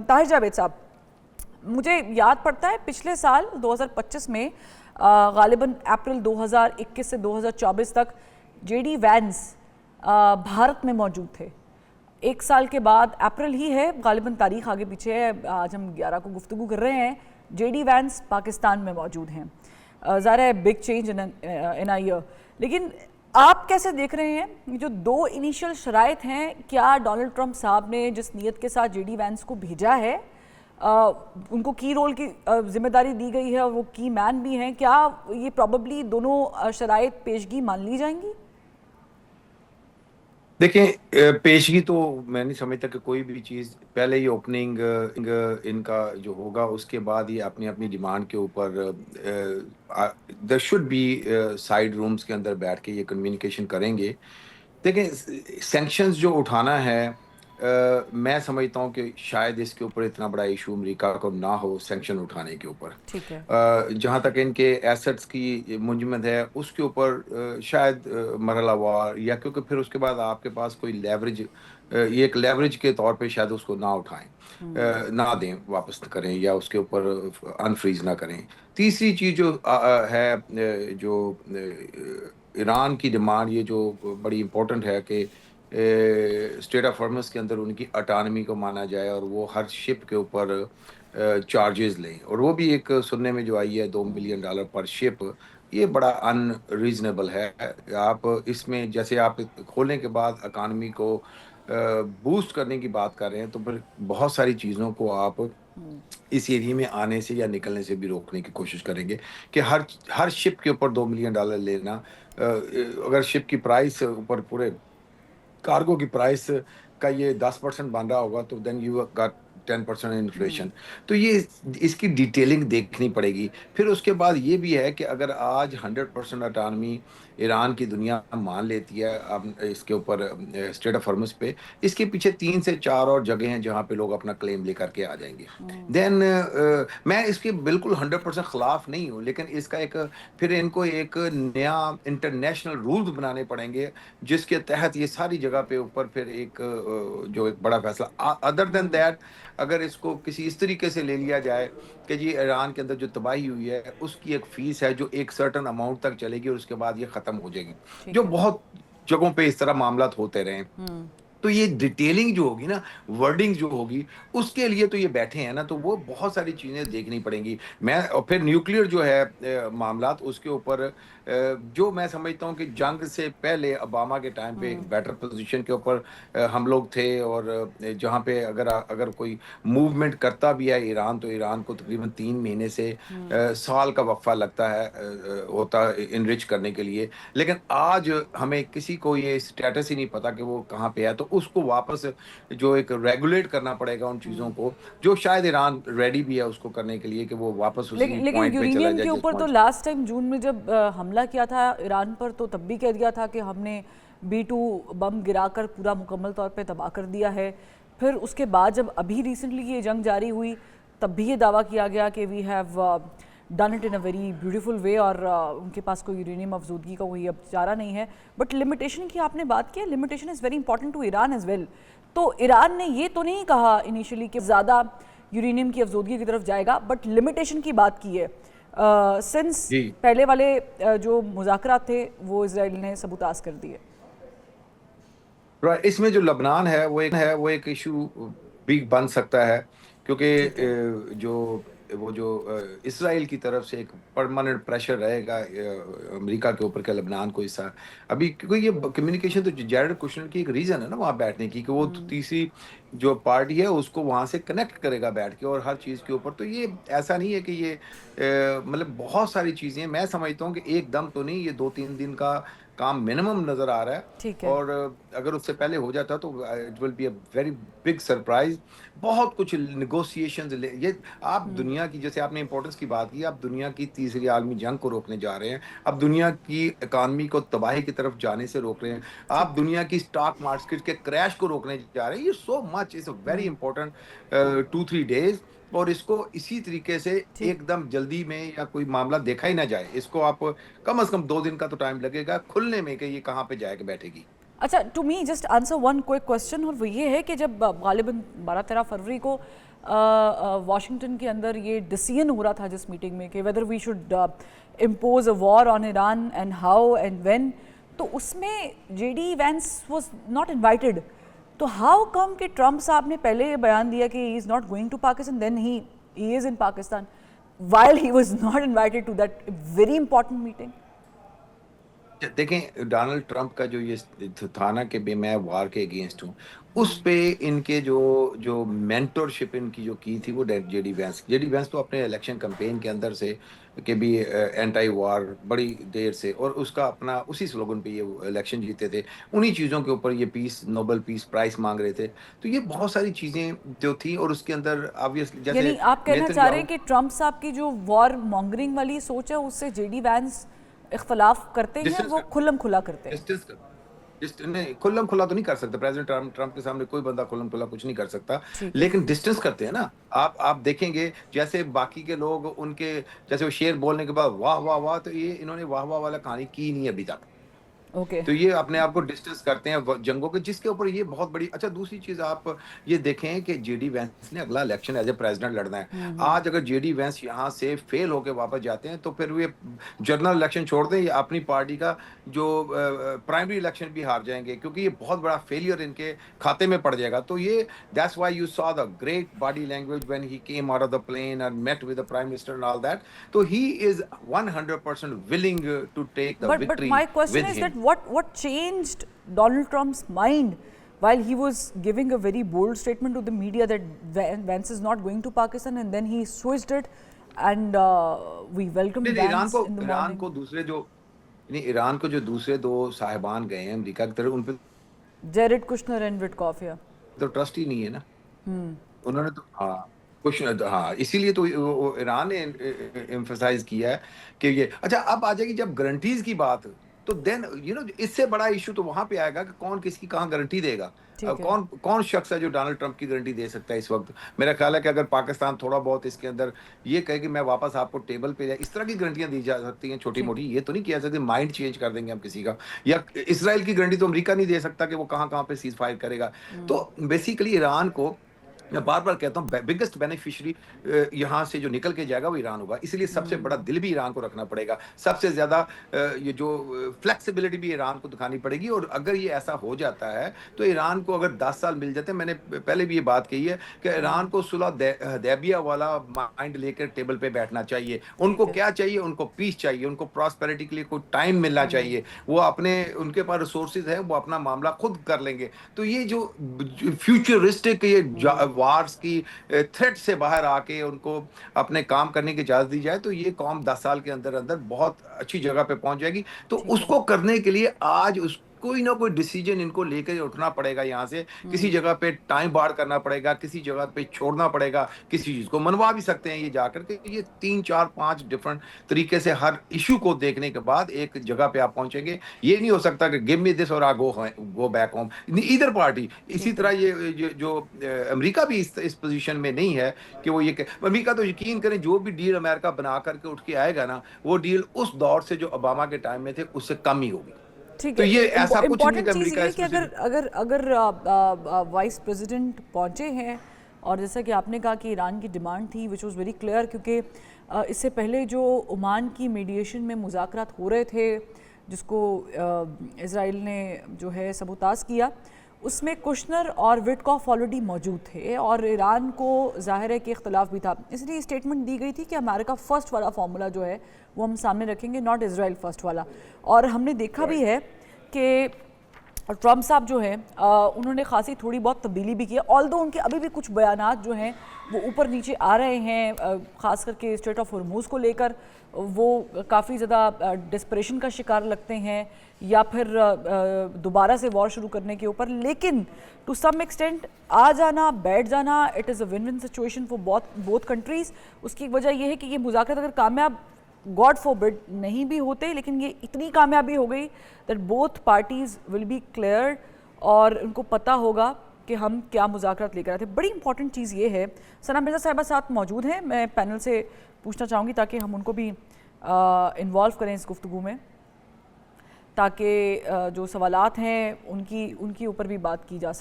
ताहिर जावेद साहब, मुझे याद पड़ता है पिछले साल 2025 में गालिबन अप्रैल 2021 से 2024 तक जेडी वैंस भारत में मौजूद थे। एक साल के बाद, अप्रैल ही है, गालिबन तारीख आगे पीछे है, आज हम 11 को गुफ्तगू कर रहे हैं, जेडी वैंस पाकिस्तान में मौजूद हैं। ज़ाहिर है big change in a year, लेकिन आप कैसे देख रहे हैं ये जो दो इनिशियल शराइत हैं? क्या डोनाल्ड ट्रंप साहब ने जिस नीयत के साथ जेडी वैंस को भेजा है, उनको की रोल की जिम्मेदारी दी गई है और वो की मैन भी हैं, क्या ये प्रॉबेबली दोनों शराइत पेशगी मान ली जाएंगी? देखिए, पेशगी तो मैं नहीं समझता कि कोई भी चीज़ पहले ही ओपनिंग इनका जो होगा उसके बाद ये अपनी अपनी डिमांड के ऊपर there should be side rooms के अंदर बैठ के ये कम्युनिकेशन करेंगे। देखिए, सैंक्शंस जो उठाना है, मैं समझता हूँ कि शायद इसके ऊपर इतना बड़ा इशू अमेरिका को ना हो सैंक्शन उठाने के ऊपर। ठीक है। जहाँ तक इनके एसेट्स की मुंजमद है उसके ऊपर शायद मरहलावार, या क्योंकि फिर उसके बाद आपके पास कोई लेवरेज, ये एक लेवरेज के तौर पे शायद उसको ना उठाएं, ना दें, वापस करें या उसके ऊपर अनफ्रीज ना करें। तीसरी चीज़ जो है, जो ईरान की डिमांड, ये जो बड़ी इम्पोर्टेंट है कि स्टेट ऑफ हॉर्मस के अंदर उनकी अटानमी को माना जाए और वो हर शिप के ऊपर चार्जेस लें, और वो भी एक सुनने में जो आई है $2 मिलियन पर शिप। ये बड़ा अनरीजनेबल है। आप इसमें जैसे आप खोलने के बाद इकानमी को बूस्ट करने की बात कर रहे हैं, तो फिर बहुत सारी चीज़ों को आप इस एरिया में आने से या निकलने से भी रोकने की कोशिश करेंगे कि हर हर शिप के ऊपर $2 मिलियन लेना, अगर शिप की प्राइस ऊपर पूरे कार्गो की प्राइस का ये 10% बन रहा होगा, तो देन यू गॉट 10% इन्फ्लेशन। तो ये इसकी डिटेलिंग देखनी पड़ेगी। फिर उसके बाद ये भी है कि अगर आज 100% अटानमी ईरान की दुनिया मान लेती है अब इसके ऊपर, स्टेट ऑफ हॉर्मस पे, इसके पीछे 3 से 4 और जगह हैं जहाँ पे लोग अपना क्लेम लेकर के आ जाएंगे। देन मैं इसके बिल्कुल 100% खिलाफ नहीं हूँ, लेकिन इसका एक, फिर इनको एक नया इंटरनेशनल रूल्स बनाने पड़ेंगे जिसके तहत ये सारी जगह पे ऊपर फिर एक जो एक बड़ा फैसला, अदर देन दैट, अगर इसको किसी इस तरीके से ले लिया जाए कि जी ईरान के अंदर जो तबाही हुई है उसकी एक फीस है जो एक सर्टन अमाउंट तक चलेगी और उसके बाद ये खत्म हो जाएगी, जो बहुत जगहों पे इस तरह मामला होते रहे। तो ये डिटेलिंग जो होगी ना, वर्डिंग जो होगी, उसके लिए तो ये बैठे हैं ना, तो वो बहुत सारी चीज़ें देखनी पड़ेंगी। मैं, और फिर न्यूक्लियर जो है मामलात, उसके ऊपर जो मैं समझता हूँ कि जंग से पहले ओबामा के टाइम पे एक बेटर पोजीशन के ऊपर हम लोग थे, और जहाँ पे अगर अगर कोई मूवमेंट करता भी है ईरान, तो ईरान को तकरीबन 3 महीने से साल का वक्फा लगता है होता इनरिच करने के लिए। लेकिन आज हमें किसी को ये स्टेटस ही नहीं पता कि वो कहाँ पे है, तो उसको वापस जो एक रेगुलेट करना पड़ेगा उन चीज़ों को, जो शायद ईरान रेडी भी है उसको करने के लिए कि वो वापस उसी लेकिन पॉइंट पे चला यूरेनियम जाए के जिस ऊपर तो पॉइंट। लास्ट टाइम जून में जब हमला किया था ईरान पर, तो तब भी कह दिया था कि हमने B2 बम गिराकर पूरा मुकम्मल तौर पे तबाह कर दिया है। फिर उसके बाद जब अभी रिसेंटली ये जंग जारी हुई, तब भी ये दावा किया गया कि we have done it in a very beautiful way, और उनके पास कोई यूरेनियम अफजूदगी का कोई अब चारा नहीं है। बट लिमिटेशन की आपने बात की, limitation is very important to Iran as well. तो ईरान ने ये तो नहीं कहा इनिशियली कि ज़्यादा यूरेनियम की अफजूदगी की तरफ जाएगा, बट लिमिटेशन की बात की है। सिंस पहले वाले जो मुज़ाकरात थे वो इजराइल ने सबूताज कर दिए। इसमें जो लबनान है वो एक इशू भी बन सकता है, क्योंकि जो इसराइल की तरफ से एक परमानेंट प्रेशर रहेगा अमेरिका के ऊपर के लबनान को हिस्सा अभी, क्योंकि ये कम्युनिकेशन तो जैरेड कुशनर की एक रीज़न है ना वहाँ बैठने की, कि वो तो तीसरी जो पार्टी है उसको वहाँ से कनेक्ट करेगा बैठ के और हर चीज़ के ऊपर। तो ये ऐसा नहीं है कि ये मतलब बहुत सारी चीज़ें, मैं समझता हूँ कि एकदम तो नहीं, ये 2-3 दिन का काम मिनिमम नज़र आ रहा है। ठीक है। और अगर उससे पहले हो जाता तो it will be a very big surprise. बहुत कुछ निगोशिएशंस, ये आप दुनिया की, जैसे आपने इंपॉर्टेंस की बात की, आप दुनिया की तीसरी आलमी जंग को रोकने जा रहे हैं, आप दुनिया की इकानमी को तबाही की तरफ जाने से रोक रहे हैं, आप दुनिया की स्टॉक मार्केट के क्रैश को रोकने जा रहे हैं। ये so much is a very important 2-3 days, और इसको इसी तरीके से एकदम जल्दी में या कोई मामला देखा ही ना जाए। इसको आप कम से कम 2 दिन का तो टाइम लगेगा खुलने में कि ये कहाँ पे जाके बैठेगी। अच्छा, to me just answer one quick question, और वो ये है कि जब गालिबन 12-13 फरवरी को वाशिंगटन के अंदर ये डिसीजन हो रहा था जिस मीटिंग में कि whether we should impose a war on Iran and how and when, तो उसमें JD Vance was not invited. तो हाउ कम कि ट्रम्प साहब ने पहले ये बयान दिया कि he is not going to Pakistan, then he is in Pakistan while he was not invited to that very important meeting? देखें, डोनाल्ड ट्रंप का जो ये था ना कि मैं वार के अगेंस्ट हूँ, उस पे इनके जो जो मेंटरशिप इनकी जो की थी वो जेडी वैंस तो अपने इलेक्शन कैंपेन के अंदर से कि भी एंटी वार बड़ी देर से, और उसका अपना उसी स्लोगन पे ये इलेक्शन जीते थे, उन्हीं चीज़ों के ऊपर ये पीस नोबेल पीस प्राइज मांग रहे थे। तो ये बहुत सारी चीज़ें जो थी, और उसके अंदर ऑब्वियसली यानी जैसे आप कहना चाह रहे हैं कि ट्रम्प साहब की जो वॉर मॉन्गरिंग वाली सोच है उससे जेडी वैंस इख्तलाफ करते हैं, डिस्टेंस वो खुल्लम खुला करते हैं? डिस्टेंस नहीं, खुल्लम खुला तो नहीं कर सकते। प्रेसिडेंट ट्रम्प के सामने कोई बंदा खुल्लम खुला कुछ नहीं कर सकता, ठीक है। लेकिन डिस्टेंस करते हैं ना। आप देखेंगे जैसे बाकी के लोग उनके, जैसे वो शेर बोलने के बाद वाह वाह वाह, तो ये इन्होंने वाह वाह वाला कहानी की नहीं अभी तक। ओके। तो ये अपने आप को डिस्टेंस करते हैं जंगों के, जिसके ऊपर ये बहुत बड़ी। अच्छा, दूसरी चीज आप ये देखें कि जेडी वैंस ने अगला इलेक्शन एज ए प्रेसिडेंट लड़ना है। आज अगर जेडी वैंस यहाँ से फेल होकर वापस जाते हैं तो फिर वे जनरल इलेक्शन छोड़ दें या अपनी पार्टी का जो प्राइमरी इलेक्शन भी हार जाएंगे, क्योंकि ये बहुत बड़ा फेलियर इनके खाते में पड़ जाएगा। तो ये that's why you saw the great body language when he came out of the plane and met with the prime minister and all that. तो he is 100% willing to take the But victory my question with is him. that what changed Donald Trump's mind while he was giving a very bold statement to the media that Vance is not going to Pakistan, and then he switched it and we welcomed नहीं, Iran Vance को in the Iran morning. को दूसरे जो नहीं Iran को जो दूसरे दो साहिबान गए हैं अमेरिका की तरफ, उन पे Jared Kushner and Witkoff, yeah. तो ट्रस्ट ही नहीं है ना। उन्होंने तो हाँ कुछ, हाँ, इसीलिए तो ईरान ने एम्फसाइज किया है कि ये। अच्छा, अब आ जाएगी जब गारंटीज की बात, तो देन इससे बड़ा इशू तो वहां पे आएगा कि कौन किसकी कहाँ गारंटी देगा। ठीक है। कौन कौन शख्स है जो डोनाल्ड ट्रंप की गारंटी दे सकता है इस वक्त। मेरा ख्याल है कि अगर पाकिस्तान थोड़ा बहुत इसके अंदर ये कहे कि मैं वापस आपको टेबल पे जाए, इस तरह की गारंटियां दी जा सकती हैं छोटी ठीक। मोटी। ये तो नहीं किया सकती माइंड चेंज कर देंगे हम किसी का, या इसराइल की गारंटी तो अमेरिका नहीं दे सकता कि वो कहाँ कहाँ पे सीज फायर करेगा। तो बेसिकली ईरान को, मैं बार बार कहता हूँ, बिगेस्ट बेनिफिशियरी यहाँ से जो निकल के जाएगा वो ईरान होगा। इसलिए सबसे बड़ा दिल भी ईरान को रखना पड़ेगा, सबसे ज्यादा ये जो फ्लेक्सिबिलिटी भी ईरान को दिखानी पड़ेगी। और अगर ये ऐसा हो जाता है तो ईरान को अगर 10 साल मिल जाते हैं, मैंने पहले भी ये बात कही है कि ईरान को सुलह हदैबिया वाला माइंड लेकर टेबल पे बैठना चाहिए। उनको क्या चाहिए? उनको पीस चाहिए, उनको प्रॉस्पेरिटी के लिए कोई टाइम मिलना चाहिए। वो अपने, उनके पास रिसोर्सेज है, वो अपना मामला खुद कर लेंगे। तो ये जो फ्यूचरिस्टिक ये वार्स की थ्रेट से बाहर आके उनको अपने काम करने की इजाजत दी जाए, तो ये कौम 10 साल के अंदर अंदर बहुत अच्छी जगह पे पहुंच जाएगी। तो उसको करने के लिए आज उस कोई ना कोई डिसीजन इनको लेकर उठना पड़ेगा। यहाँ से किसी जगह पे टाइम बार करना पड़ेगा, किसी जगह पे छोड़ना पड़ेगा, किसी चीज को मनवा भी सकते हैं ये जाकर के। ये 3 4 5 डिफरेंट तरीके से हर इशू को देखने के बाद एक जगह पे आप पहुंचेंगे। ये नहीं हो सकता कि give me this or I go back home, either party. इसी तरह ये जो अमेरिका भी इस पोजीशन में नहीं है कि वो ये अमेरिका तो यकीन करें जो भी डील अमेरिका बना करके उठ के आएगा ना, वो डील उस दौर से जो ओबामा के टाइम में थे उससे कम ही होगी। ठीक तो है। ये ऐसा कुछ नहीं इम्पोर्टेंट कि चीज़ अमेरिका ये कि अगर वाइस प्रेसिडेंट पहुंचे हैं, और जैसा कि आपने कहा कि ईरान की डिमांड थी विच वाज वेरी क्लियर, क्योंकि इससे पहले जो ओमान की मीडिएशन में मुज़ाकरात हो रहे थे जिसको इज़राइल ने जो है सबूताज किया, उसमें कुशनर और विटकॉफ ऑलरेडी मौजूद थे और ईरान को ज़ाहिर है कि इख्तलाफ भी था। इसलिए स्टेटमेंट दी गई थी कि अमेरिका फ़र्स्ट वाला फार्मूला जो है वो हम सामने रखेंगे, नॉट इज़राइल फर्स्ट वाला। और हमने देखा भी है कि ट्रम्प साहब जो हैं उन्होंने खासी थोड़ी बहुत तब्दीली भी की है, ऑल्दो उनके अभी भी कुछ बयानात जो हैं वो ऊपर नीचे आ रहे हैं, ख़ास करके स्ट्रेट ऑफ हॉर्मूज़ को लेकर वो काफ़ी ज़्यादा डिस्परेशन का शिकार लगते हैं या फिर दोबारा से वॉर शुरू करने के ऊपर। लेकिन टू सम एक्सटेंट आ जाना बैठ जाना, it is a win win situation for both countries. उसकी वजह यह है कि ये मुज़ाकरात अगर कामयाब, गॉड फॉरबिड, नहीं भी होते, लेकिन ये इतनी कामयाबी हो गई that both parties will be clear और उनको पता होगा कि हम क्या मुज़ाकरात लेकर आए थे। बड़ी इंपॉर्टेंट चीज़ ये है। सना मिर्ज़ा साहिबा साथ मौजूद हैं, मैं पैनल से पूछना चाहूँगी ताकि हम उनको भी इन्वॉल्व करें इस गुफ्तगू में, ताकि जो सवालात हैं उनकी ऊपर भी बात की जा सके।